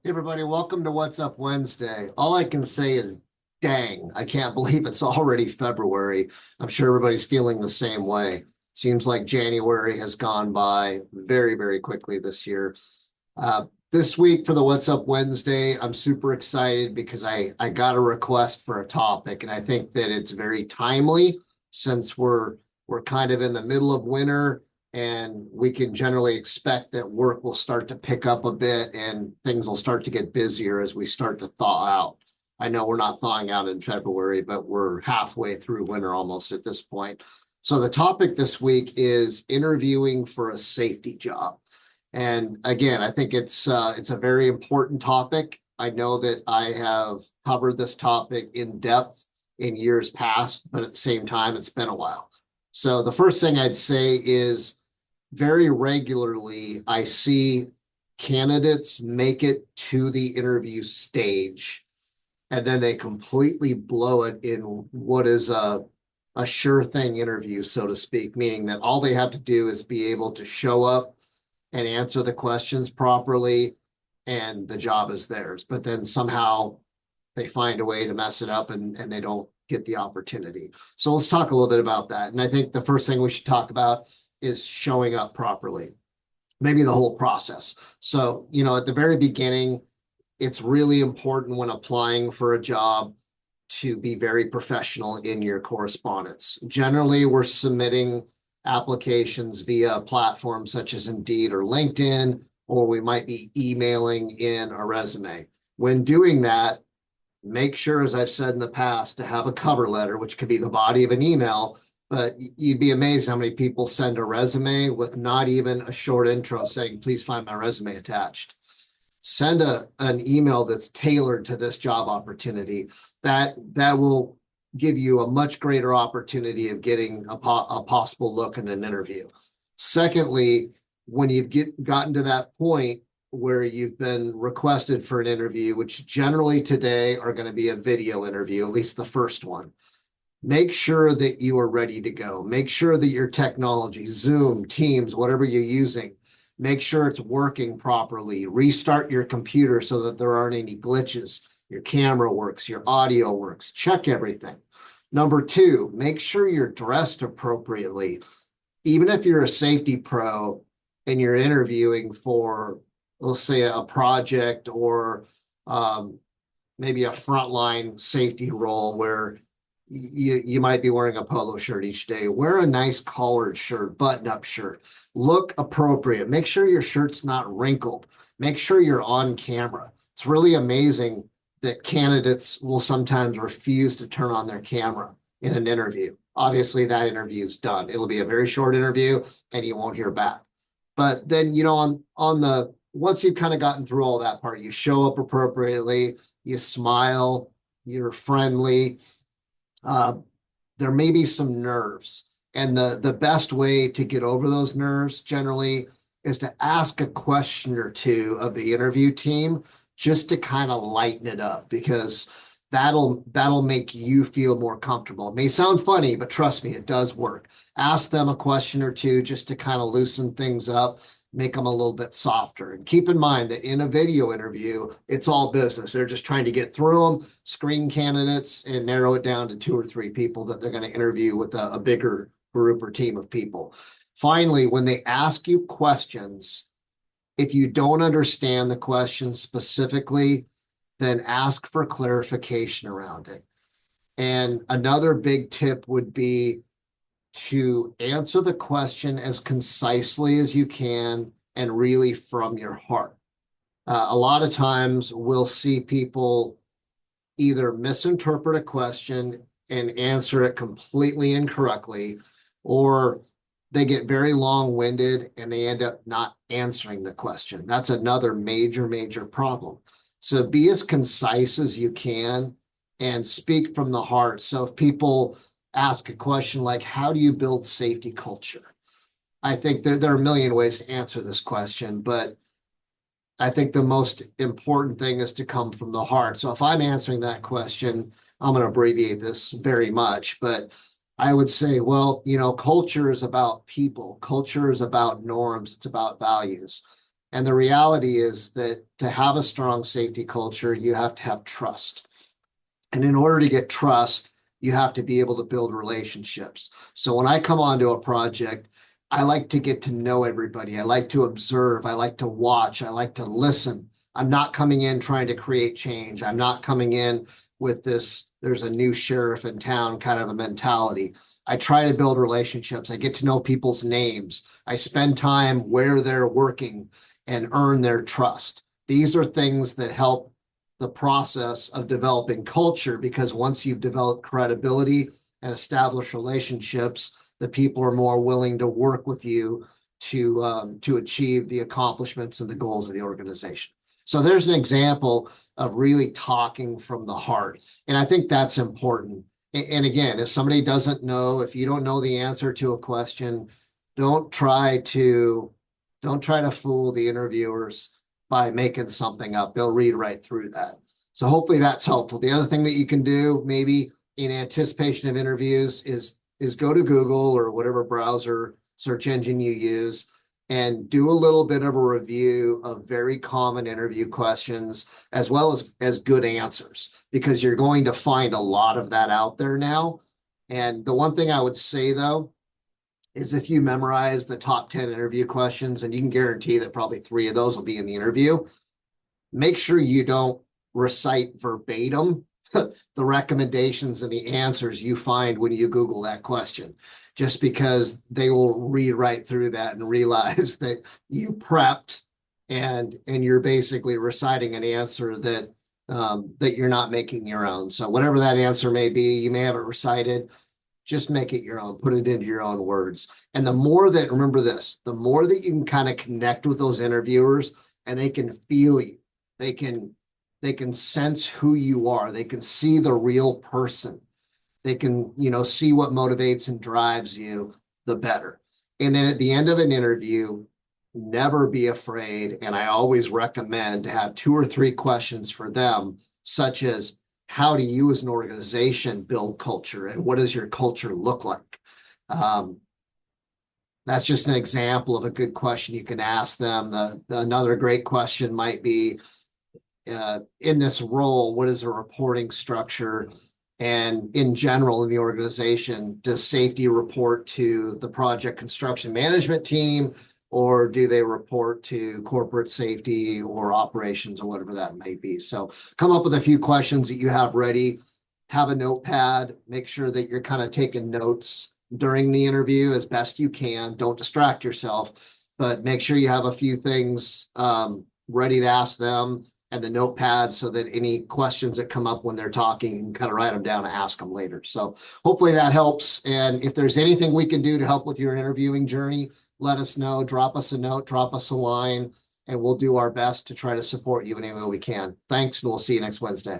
Hey everybody, welcome to What's Up Wednesday. All I can say is, dang, I can't believe it's already February. I'm sure everybody's feeling the same way. Seems like January has gone by very, very quickly this year. This week for the What's Up Wednesday, I'm super excited because I got a request for a topic, and I think that it's very timely since we're kind of in the middle of winter and we can generally expect that work will start to pick up a bit and things will start to get busier as we start to thaw out. I know we're not thawing out in February, but we're halfway through winter almost at this point. So the topic this week is interviewing for a safety job. And again, I think it's a very important topic. I know that I have covered this topic in depth in years past, but at the same time, it's been a while. So the first thing I'd say is very regularly, I see candidates make it to the interview stage and then they completely blow it in what is a sure thing interview, so to speak, meaning that all they have to do is be able to show up and answer the questions properly and the job is theirs. But then somehow they find a way to mess it up and they don't get the opportunity. So let's talk a little bit about that. And I think the first thing we should talk about is showing up properly, maybe the whole process. So, at the very beginning, it's really important when applying for a job to be very professional in your correspondence. Generally, we're submitting applications via platforms such as Indeed or LinkedIn, or we might be emailing in a resume. When doing that, make sure, as I've said in the past, to have a cover letter, which could be the body of an email, but you'd be amazed how many people send a resume with not even a short intro saying, please find my resume attached. Send an email that's tailored to this job opportunity. That will give you a much greater opportunity of getting a possible look in an interview. Secondly, when you've gotten to that point where you've been requested for an interview, which generally today are going to be a video interview, at least the first one, make sure that you are ready to go. Make sure that your technology, Zoom, Teams, whatever you're using, make sure it's working properly. Restart your computer so that there aren't any glitches. Your camera works, your audio works. Check everything. Number two, make sure you're dressed appropriately. Even if you're a safety pro and you're interviewing for, let's say, a project or maybe a frontline safety role where you might be wearing a polo shirt each day. Wear a nice collared shirt, button-up shirt. Look appropriate. Make sure your shirt's not wrinkled. Make sure you're on camera. It's really amazing that candidates will sometimes refuse to turn on their camera in an interview. Obviously, that interview is done. It'll be a very short interview and you won't hear back. But then, on the once you've kind of gotten through all that part, you show up appropriately, you smile, you're friendly. There may be some nerves. And the best way to get over those nerves generally is to ask a question or two of the interview team just to kind of lighten it up, because that'll make you feel more comfortable. It may sound funny, but trust me, it does work. Ask them a question or two just to kind of loosen things up, make them a little bit softer. And keep in mind that in a video interview, it's all business. They're just trying to get through them, screen candidates, and narrow it down to 2 or 3 people that they're going to interview with a bigger group or team of people. Finally, when they ask you questions, if you don't understand the question specifically, then ask for clarification around it. And another big tip would be to answer the question as concisely as you can and really from your heart. A lot of times we'll see people either misinterpret a question and answer it completely incorrectly, or they get very long-winded and they end up not answering the question. That's another major, major problem. So be as concise as you can and speak from the heart. So if people ask a question like, how do you build safety culture? I think there are a million ways to answer this question, but I think the most important thing is to come from the heart. So if I'm answering that question, I'm going to abbreviate this very much, but I would say, well, culture is about people. Culture is about norms. It's about values. And the reality is that to have a strong safety culture, you have to have trust. And in order to get trust, you have to be able to build relationships. So when I come onto a project, I like to get to know everybody. I like to observe. I like to watch. I like to listen. I'm not coming in trying to create change. I'm not coming in with this, there's a new sheriff in town kind of a mentality. I try to build relationships. I get to know people's names. I spend time where they're working and earn their trust. These are things that help the process of developing culture, because once you've developed credibility and established relationships, the people are more willing to work with you to achieve the accomplishments and the goals of the organization. So there's an example of really talking from the heart. And I think that's important. And again, if somebody doesn't know, if you don't know the answer to a question, don't try to fool the interviewers by making something up. They'll read right through that. So hopefully that's helpful. The other thing that you can do, maybe in anticipation of interviews, is go to Google or whatever browser search engine you use and do a little bit of a review of very common interview questions, as well as good answers, because you're going to find a lot of that out there now. And the one thing I would say, though, is if you memorize the top 10 interview questions, and you can guarantee that probably 3 of those will be in the interview, make sure you don't recite verbatim the recommendations and the answers you find when you Google that question, just because they will read right through that and realize that you prepped and you're basically reciting an answer that that you're not making your own. So whatever that answer may be, you may have it recited, just make it your own, put it into your own words. And the more that, remember this, the more that you can kind of connect with those interviewers and they can feel you, they can sense who you are, they can see the real person, they can, see what motivates and drives you, the better. And then at the end of an interview, never be afraid. And I always recommend to have 2 or 3 questions for them, such as, how do you as an organization build culture, and what does your culture look like? That's just an example of a good question you can ask them. Another great question might be, in this role, what is a reporting structure? And in general, in the organization, does safety report to the project construction management team, or do they report to corporate safety or operations or whatever that may be? So come up with a few questions that you have ready, have a notepad, make sure that you're kind of taking notes during the interview as best you can. Don't distract yourself, but make sure you have a few things ready to ask them, and the notepad, so that any questions that come up when they're talking, you can kind of write them down and ask them later. So hopefully that helps. And if there's anything we can do to help with your interviewing journey, let us know, drop us a note, drop us a line, and we'll do our best to try to support you in any way we can. Thanks, and we'll see you next Wednesday.